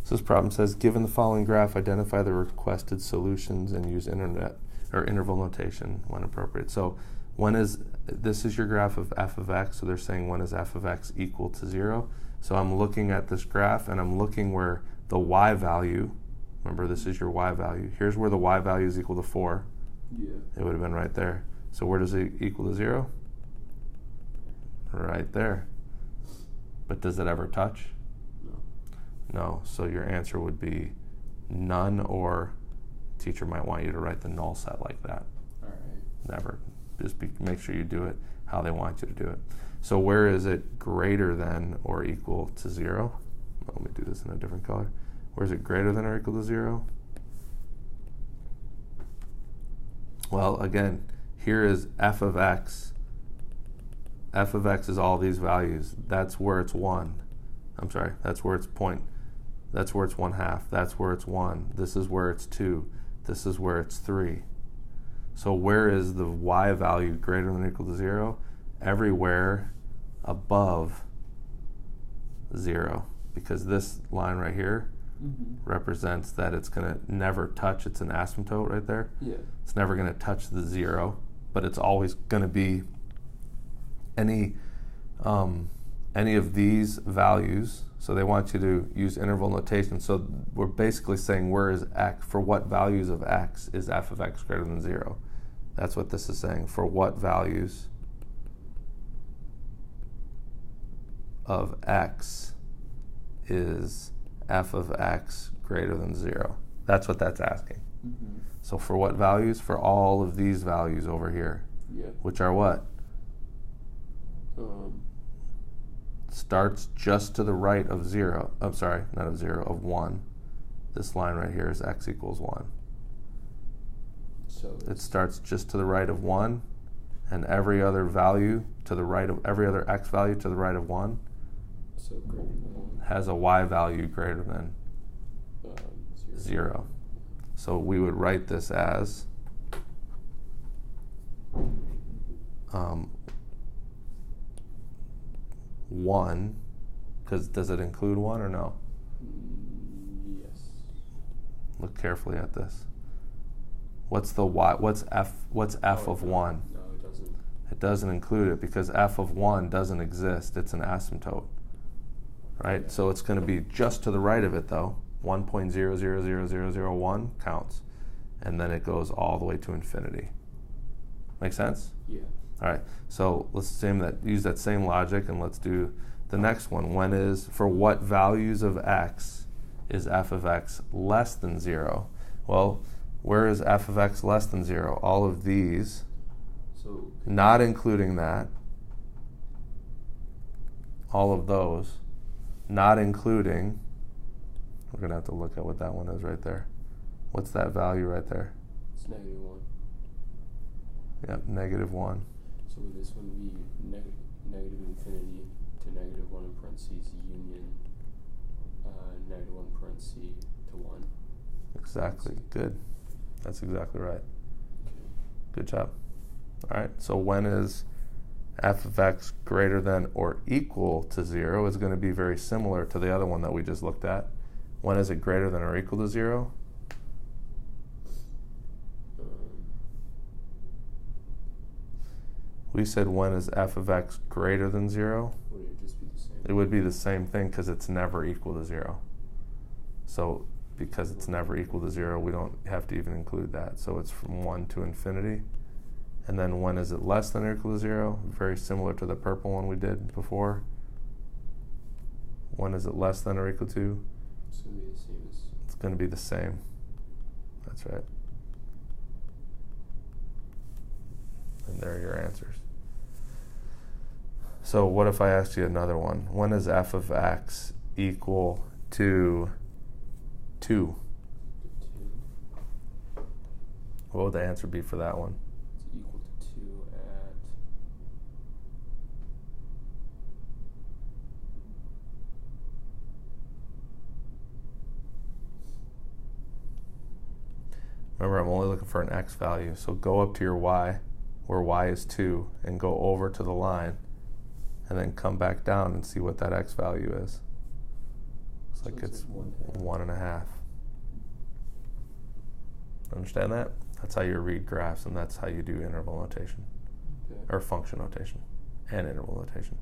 So this problem says, given the following graph, identify the requested solutions and use interval notation when appropriate. So this is your graph of f of x, so they're saying when is f of x equal to 0? So I'm looking at this graph and I'm looking where the y value, remember this is your y value, here's where the y value is equal to 4. Yeah. It would have been right there. So where does it equal to 0? Right there. But does it ever touch? No, so your answer would be none, or teacher might want you to write the null set like that. All right. Never. Just make sure you do it how they want you to do it. So where is it greater than or equal to 0? Let me do this in a different color. Where is it greater than or equal to 0? Well, again, here is f of x. F of x is all these values. That's where it's 1. I'm sorry, that's where it's point. That's where it's 1/2. That's where it's 1. This is where it's 2. This is where it's 3. So where is the y value greater than or equal to 0? Everywhere above 0. Because this line right here represents that it's going to never touch. It's an asymptote right there. Yeah. It's never going to touch the 0, but it's always going to be any of these values. So they want you to use interval notation. So we're basically saying where is x, for what values of x is f of x greater than 0? That's what this is saying. For what values of x is f of x greater than 0? That's what that's asking. So for what values? For all of these values over here. Yeah. Which are what? Starts just to the right of 0. I'm sorry, not of 0, of 1. This line right here is x equals 1. So it starts just to the right of 1, and every other value to the right of every other x value to the right of 1 so greater than 1 has a y value greater than 0. So we would write this as 1, because does it include 1 or no? Yes. Look carefully at this. What's the y? What's f of 1? No, it doesn't. It doesn't include it because f of 1 doesn't exist. It's an asymptote, right? Yeah. So it's going to be just to the right of it, though. 1.000001 counts, and then it goes all the way to infinity. Make sense? Yeah. All right. So let's use that same logic, and let's do the next one. When is, for what values of x is f of x less than 0? Well, where is f of x less than 0? All of these, so not including that, all of those, not including, we're going to have to look at what that one is right there. What's that value right there? it's -1. Yep, -1. So would this one be negative infinity to -1 in parentheses union -1 parentheses to 1? Exactly. Good. That's exactly right. Okay. Good job. All right. So when is f of x greater than or equal to 0 is going to be very similar to the other one that we just looked at. When is it greater than or equal to 0? We said when is f of x greater than 0? Would it just be the same? It would be the same thing because it's never equal to 0. So because it's never equal to 0, we don't have to even include that. So it's from 1 to infinity. And then when is it less than or equal to 0? Very similar to the purple one we did before. When is it less than or equal to? It's going to be the same as... It's going to be the same. That's right. And there are your answers. So what if I asked you another one? When is f of x equal to 2? What would the answer be for that one? It's equal to 2 at... Remember, I'm only looking for an x value, so go up to your y, where y is 2, and go over to the line, and then come back down and see what that x value is. Looks like it's like 1.5. Understand that? That's how you read graphs, and that's how you do interval notation, Okay. or function notation, and interval notation.